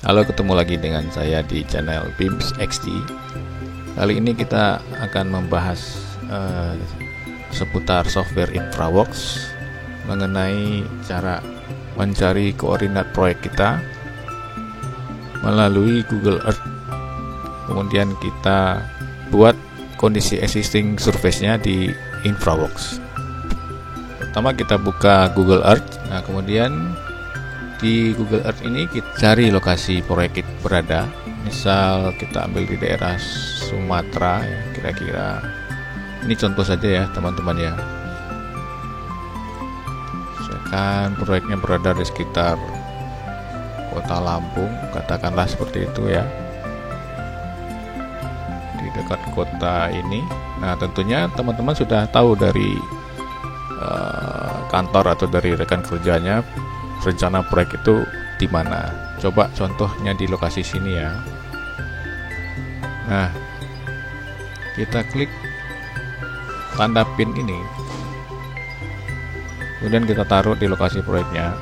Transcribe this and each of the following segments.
Halo, ketemu lagi dengan saya di channel BIMS XD. Kali ini kita akan membahas seputar software InfraWorks mengenai cara mencari koordinat proyek kita melalui Google Earth. Kemudian kita buat kondisi existing surface-nya di InfraWorks. Pertama kita buka Google Earth. Nah, kemudian di Google Earth ini kita cari lokasi proyek kita berada. Misal kita ambil di daerah Sumatera ya, kira-kira ini contoh saja ya teman-teman ya. Misalkan proyeknya berada di sekitar kota Lampung, katakanlah seperti itu ya, di dekat kota ini. Nah, tentunya teman-teman sudah tahu dari kantor atau dari rekan kerjanya rencana proyek itu di mana. Coba contohnya di lokasi sini ya. Nah, kita klik tanda pin ini, kemudian kita taruh di lokasi proyeknya.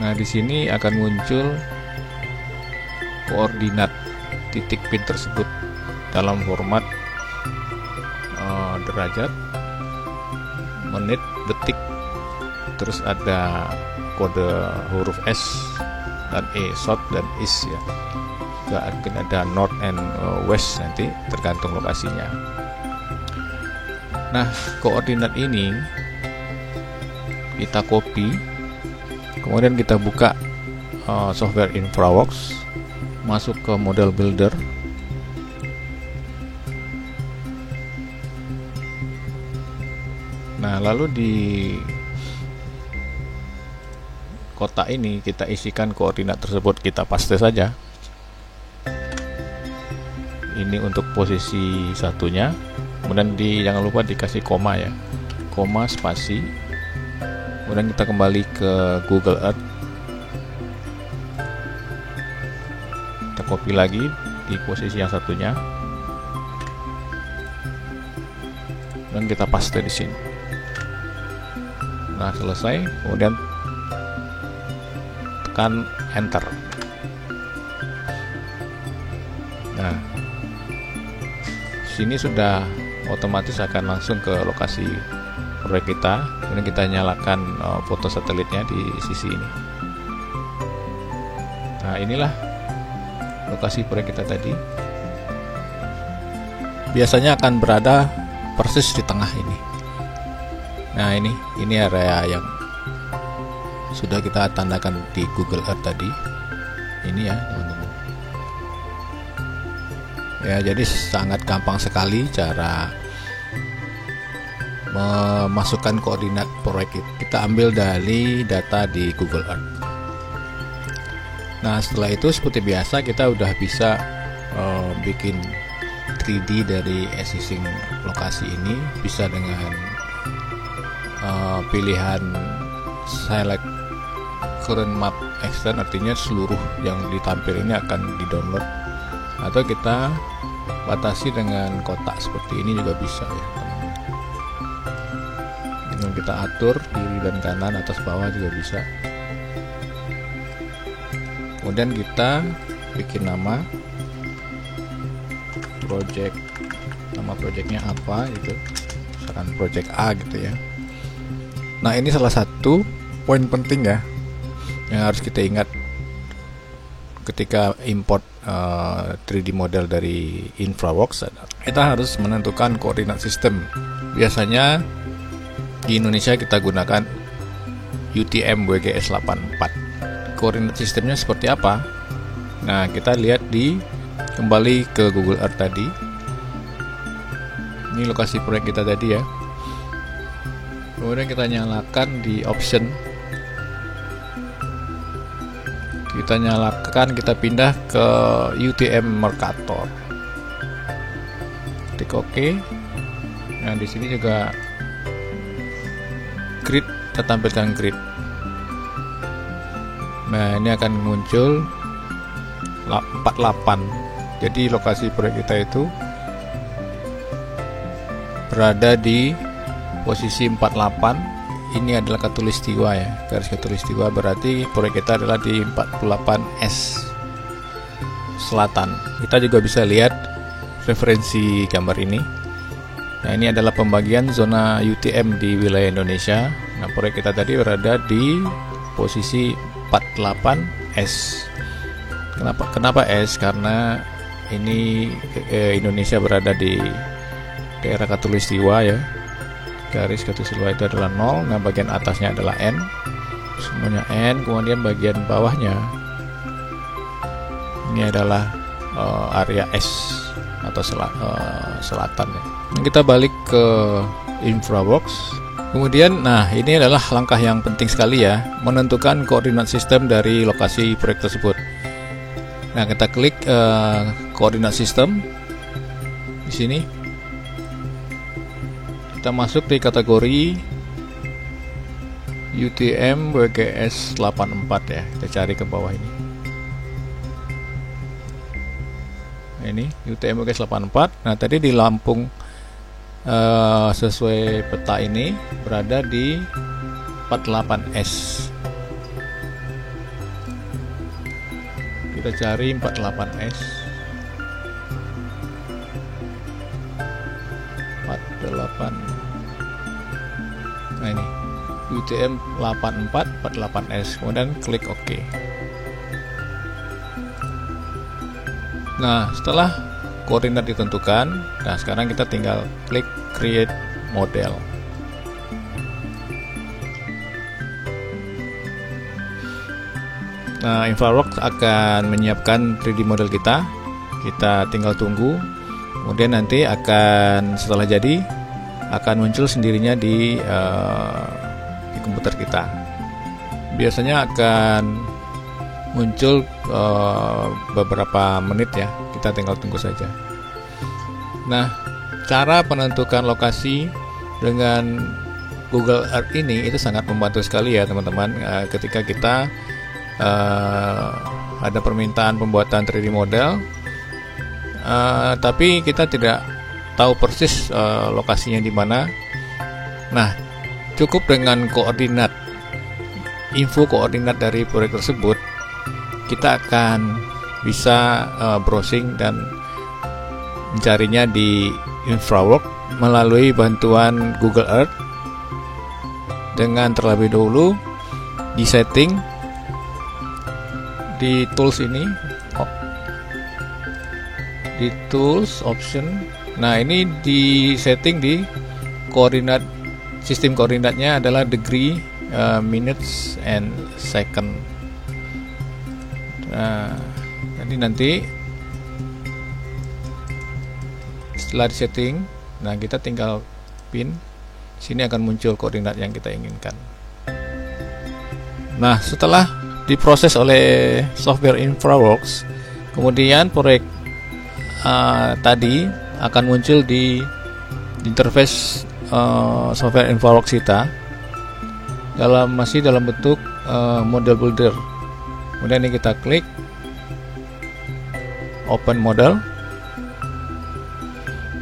Nah, di sini akan muncul koordinat titik pin tersebut dalam format derajat, menit, detik. Terus ada kode huruf S dan E, South dan East ya. Juga akan ada North and West nanti tergantung lokasinya. Nah, koordinat ini kita copy, kemudian kita buka software InfraWorks, masuk ke model builder. Nah, lalu di kotak ini kita isikan koordinat tersebut, kita paste saja. Ini untuk posisi satunya. Kemudian jangan lupa dikasih koma ya, koma spasi. Kemudian kita kembali ke Google Earth, kita copy lagi di posisi yang satunya dan kita paste di sini. Nah, selesai. Kemudian tekan enter. Nah, sini sudah otomatis akan langsung ke lokasi proyek kita. Kemudian kita nyalakan foto satelitnya di sisi ini. Nah, inilah lokasi proyek kita tadi. Biasanya akan berada persis di tengah ini. Nah, ini area yang sudah kita tandakan di Google Earth tadi. Ini ya teman-teman. Ya, jadi sangat gampang sekali cara memasukkan koordinat proyek itu. Kita ambil dari data di Google Earth. Nah, setelah itu seperti biasa kita udah bisa bikin 3D dari existing lokasi ini. Bisa dengan pilihan select current map extend, artinya seluruh yang ditampil ini akan di-download, atau kita batasi dengan kotak seperti ini juga bisa ya teman-teman. Dengan kita atur kiri dan kanan, atas bawah juga bisa. Kemudian kita bikin nama project, nama projectnya apa gitu, misalkan project A gitu ya. Nah, ini salah satu poin penting ya yang harus kita ingat ketika import 3D model dari InfraWorks. Kita harus menentukan koordinat sistem. Biasanya di Indonesia kita gunakan UTM WGS 84. Koordinat sistemnya seperti apa? Nah, kita lihat kembali ke Google Earth tadi. Ini lokasi proyek kita tadi ya. Kemudian kita nyalakan di option, kita pindah ke UTM Mercator, klik OK. Nah, di sini juga grid, kita tampilkan grid. Nah, ini akan muncul 48. Jadi lokasi proyek kita itu berada di posisi 48 ini adalah khatulistiwa ya, garis khatulistiwa, berarti proyek kita adalah di 48S selatan. Kita juga bisa lihat referensi gambar ini. Nah, ini adalah pembagian zona UTM di wilayah Indonesia. Nah, proyek kita tadi berada di posisi 48S. Kenapa S? Karena ini Indonesia berada di daerah khatulistiwa ya. Garis khatulistiwa itu adalah 0. Nah, bagian atasnya adalah N, semuanya N. Kemudian bagian bawahnya ini adalah area S atau selatan ya. Nah, kita balik ke InfraWorks. Kemudian, nah ini adalah langkah yang penting sekali ya, menentukan koordinat sistem dari lokasi proyek tersebut. Nah, kita klik koordinat sistem di sini. Kita masuk di kategori UTM WGS 84 ya. Kita cari ke bawah ini. Nah, ini UTM WGS 84. Nah, tadi di Lampung sesuai peta ini berada di 48S. Kita cari 48S. 48. Nah, ini UTM 84 48S. Kemudian klik OK. Nah, setelah koordinat ditentukan, nah sekarang kita tinggal klik create model. Nah, InfraWorks akan menyiapkan 3D model kita. Kita tinggal tunggu. Kemudian nanti setelah jadi akan muncul sendirinya di komputer kita. Biasanya akan muncul beberapa menit ya. Kita tinggal tunggu saja. Nah, cara penentukan lokasi dengan Google Earth ini itu sangat membantu sekali ya teman-teman. Ketika kita ada permintaan pembuatan 3D model, tapi kita tidak tahu persis lokasinya di mana. Nah, cukup dengan info koordinat dari proyek tersebut, kita akan bisa browsing dan mencarinya di InfraWorks melalui bantuan Google Earth. Dengan terlebih dahulu di setting di tools ini, di tools option. Nah, ini di setting di koordinat, sistem koordinatnya adalah degree, minutes and second. Nah, jadi nanti setelah di setting, nah kita tinggal pin, sini akan muncul koordinat yang kita inginkan. Nah, setelah diproses oleh software InfraWorks, kemudian proyek tadi akan muncul di interface software InfraWorks kita masih dalam bentuk model builder. Kemudian ini kita klik open model.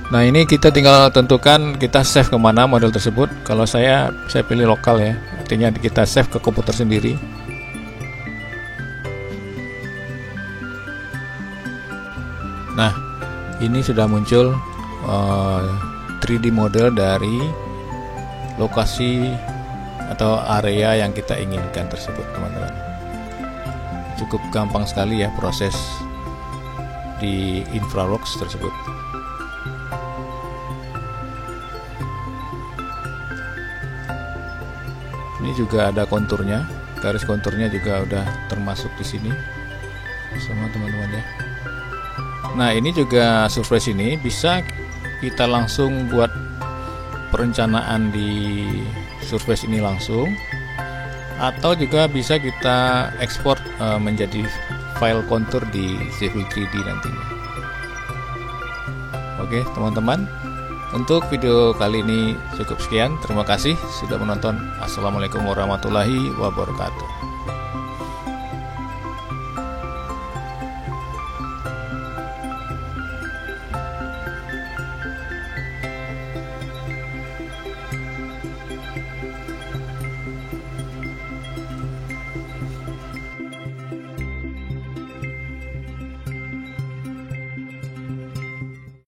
Nah, ini kita tinggal tentukan kita save kemana model tersebut. Kalau saya pilih lokal ya, artinya kita save ke komputer sendiri. Nah, ini sudah muncul 3D model dari lokasi atau area yang kita inginkan tersebut, teman-teman. Cukup gampang sekali ya proses di InfraWorks tersebut. Ini juga ada konturnya, garis konturnya juga udah termasuk di sini sama teman-teman ya. Nah, ini juga surface ini bisa kita langsung buat perencanaan di surface ini langsung, atau juga bisa kita ekspor menjadi file kontur di Civil 3D nantinya. Oke teman-teman, untuk video kali ini cukup sekian. Terima kasih sudah menonton. Assalamualaikum warahmatullahi wabarakatuh.